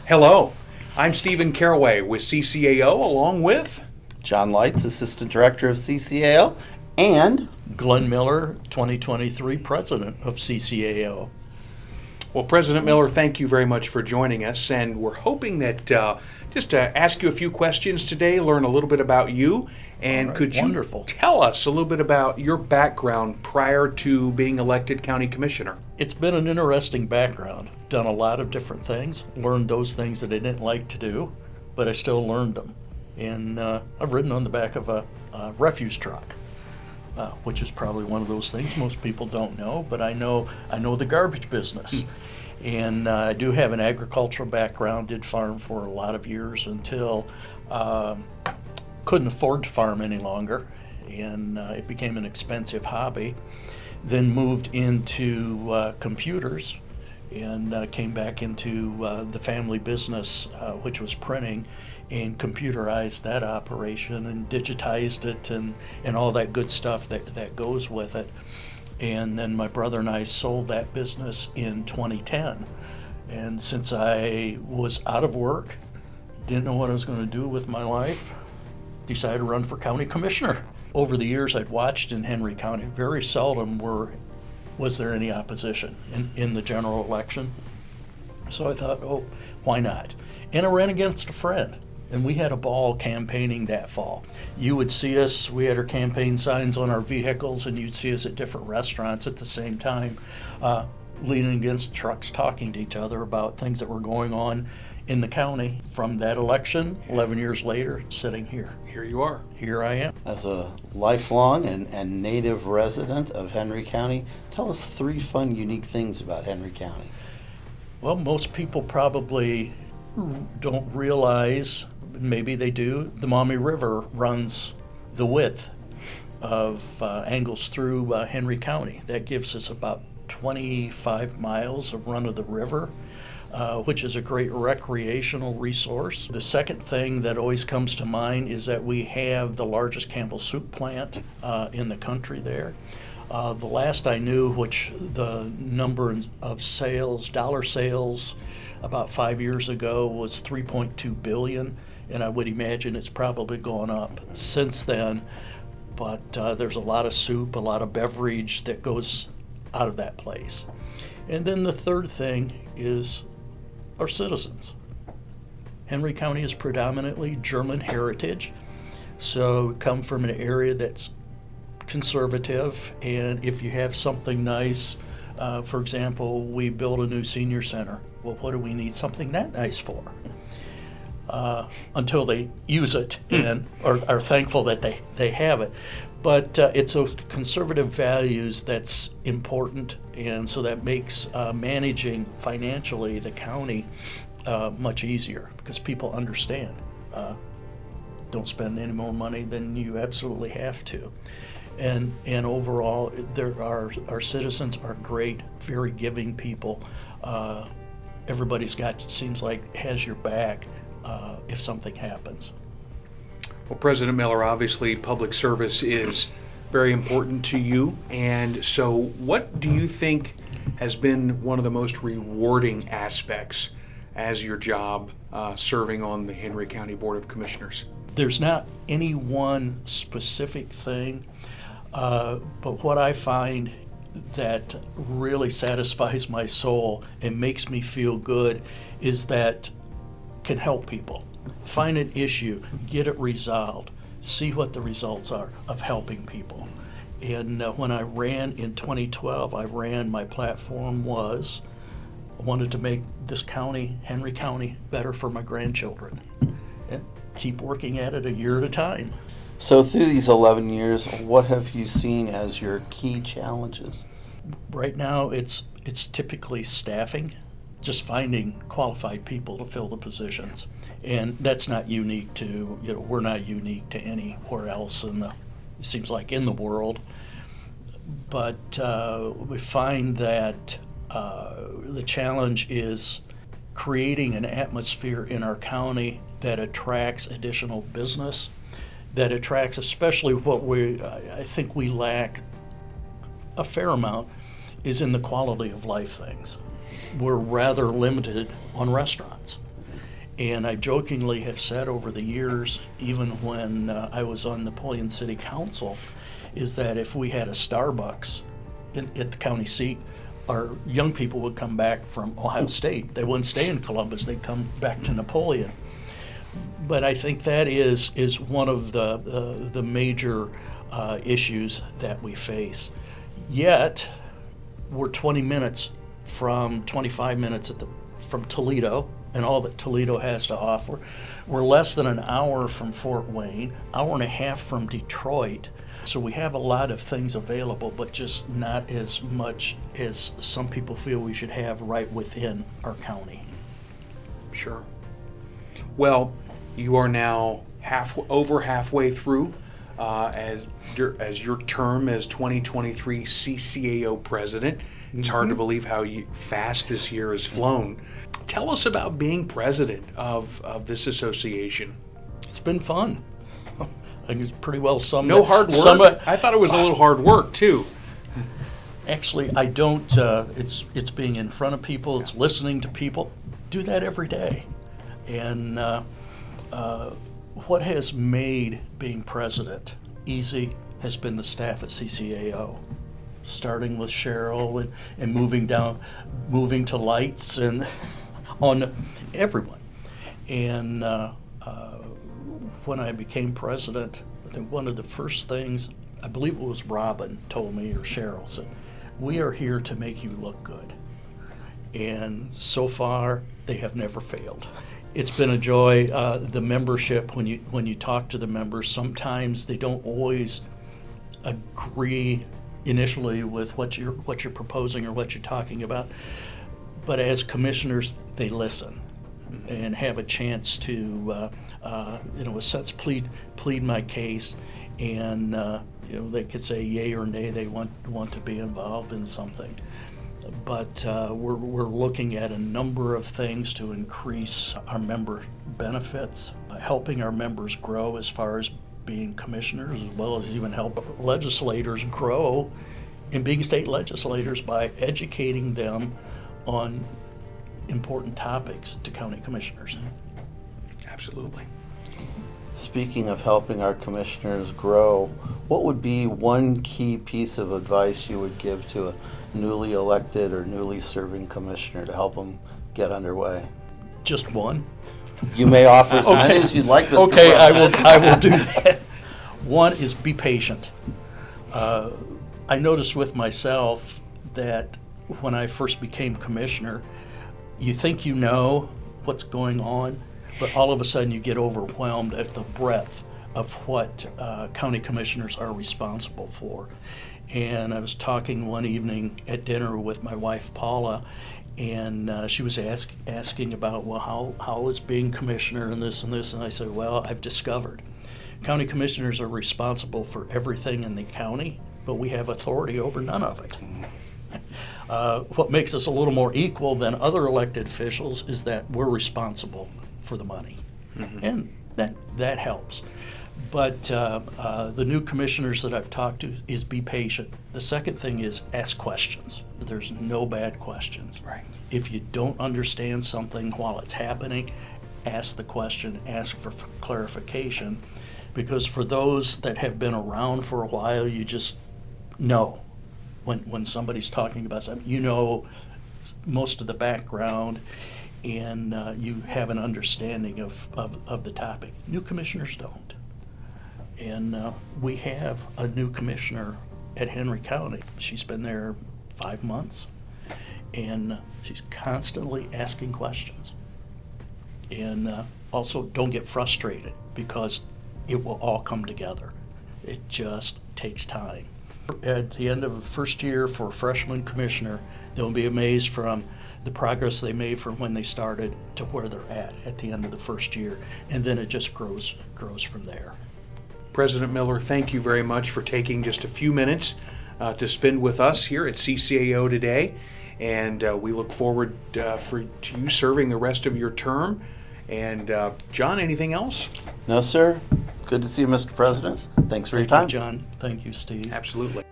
Hello, I'm Stephen Caraway with CCAO, along with John Leutz, Assistant Director of CCAO, and Glenn Miller, 2023 President of CCAO. Well, President Miller, thank you very much for joining us, and we're hoping that just to ask you a few questions today, learn a little bit about you, and Right, could you wonderful. tell us a little bit about your background prior to being elected county commissioner? It's been an interesting background. Done a lot of different things, learned those things that I didn't like to do, but I still learned them. And I've ridden on the back of a refuse truck, which is probably one of those things most people don't know, but I know the garbage business. And I do have an agricultural background, did farm for a lot of years until couldn't afford to farm any longer, and it became an expensive hobby. Then moved into computers and came back into the family business, which was printing, and computerized that operation and digitized it and all that good stuff that goes with it. And then my brother and I sold that business in 2010. And since I was out of work, didn't know what I was going to do with my life, decided to run for county commissioner. Over the years I'd watched in Henry County, very seldom was there any opposition in the general election. So I thought, oh, why not? And I ran against a friend, and we had a ball campaigning that fall. You would see us, we had our campaign signs on our vehicles, and you'd see us at different restaurants at the same time, leaning against trucks, talking to each other about things that were going on in the county. From that election, 11 years later, sitting here. Here you are. Here I am. as a lifelong and native resident of Henry County, tell us 3 fun, unique things about Henry County. Well, most people probably don't realize, maybe they do, the Maumee River runs the width of angles through Henry County. That gives us about 25 miles of run of the river, which is a great recreational resource. The second thing that always comes to mind is that we have the largest Campbell soup plant in the country there. The last I knew, which the number of sales, dollar sales, about 5 years ago was 3.2 billion, and I would imagine it's probably gone up since then. But there's a lot of soup, a lot of beverage that goes out of that place. And then the third thing is our citizens. Henry County is predominantly German heritage, so we come from an area that's conservative, and if you have something nice, for example, we built a new senior center. Well, what do we need something that nice for? Until they use it and are thankful that they have it. But it's those conservative values that's important, and so that makes managing financially the county much easier, because people understand. Don't spend any more money than you absolutely have to. And overall, our citizens are great, very giving people. Everybody's seems like has your back if something happens. Well, President Miller, obviously public service is very important to you, and so what do you think has been one of the most rewarding aspects as your job serving on the Henry County Board of Commissioners? There's not any one specific thing, but what I find that really satisfies my soul and makes me feel good is that can help people. Find an issue, get it resolved, see what the results are of helping people. And when I ran in 2012, my platform was, I wanted to make this county, Henry County, better for my grandchildren. And keep working at it a year at a time. So through these 11 years, what have you seen as your key challenges? Right now, it's typically staffing, just finding qualified people to fill the positions. And that's not unique to, we're not unique to anywhere else it seems like in the world. But we find that the challenge is creating an atmosphere in our county that attracts additional business, that attracts especially what I think we lack a fair amount is in the quality of life things. We're rather limited on restaurants. And I jokingly have said over the years, even when I was on Napoleon City Council, is that if we had a Starbucks at the county seat, our young people would come back from Ohio State. They wouldn't stay in Columbus, they'd come back to Napoleon. But I think that is one of the major issues that we face. Yet, we're 20 minutes from 25 minutes from Toledo and all that Toledo has to offer. We're less than an hour from Fort Wayne, hour and a half from Detroit. So we have a lot of things available, but just not as much as some people feel we should have right within our county. Sure. Well, you are now over halfway through as your term as 2023 CCAO president. It's hard to believe how fast this year has flown. Tell us about being president of this association. It's been fun. I think it's pretty well summed No up. hard work? I thought it was a little hard work, too. Actually, I don't. It's being in front of people. It's listening to people. Do that every day. And what has made being president easy has been the staff at CCAO, starting with Cheryl and moving to Leutz and on everyone. And when I became president, I think one of the first things, I believe it was Robin told me, or Cheryl said, "We are here to make you look good." And so far, they have never failed. It's been a joy. The membership, when you talk to the members, sometimes they don't always agree initially with what you're proposing or what you're talking about. But as commissioners, they listen and have a chance to, in a sense, plead my case, and they could say yay or nay. They want to be involved in something. But we're looking at a number of things to increase our member benefits, helping our members grow as far as being commissioners, as well as even help legislators grow in being state legislators by educating them on important topics to county commissioners. Absolutely. Speaking of helping our commissioners grow, what would be one key piece of advice you would give to a newly elected or newly serving commissioner to help them get underway? Just one? You may offer as many as you'd like, Mr. Okay, President. I will do that. One is be patient. I noticed with myself that when I first became commissioner, you think you know what's going on, but all of a sudden you get overwhelmed at the breadth of what county commissioners are responsible for. And I was talking one evening at dinner with my wife Paula, and she was asking about, well, how is being commissioner and this, and I said, well, I've discovered county commissioners are responsible for everything in the county, but we have authority over none of it. What makes us a little more equal than other elected officials is that we're responsible for the money, and that helps. But the new commissioners that I've talked to is be patient. The second thing is ask questions. There's no bad questions. Right. If you don't understand something while it's happening, ask the question, ask for clarification, because for those that have been around for a while, you just know when somebody's talking about something, you know most of the background, and you have an understanding of the topic. New commissioners don't. And we have a new commissioner at Henry County. She's been there 5 months, and she's constantly asking questions. And also, don't get frustrated, because it will all come together. It just takes time. At the end of the first year for a freshman commissioner, they'll be amazed from the progress they made from when they started to where they're at the end of the first year. And then it just grows from there. President Miller, thank you very much for taking just a few minutes to spend with us here at CCAO today. And we look forward to you serving the rest of your term. And John, anything else? No, sir. Good to see you, Mr. President. Thanks for your time. Thank you, John. Thank you, Steve. Absolutely.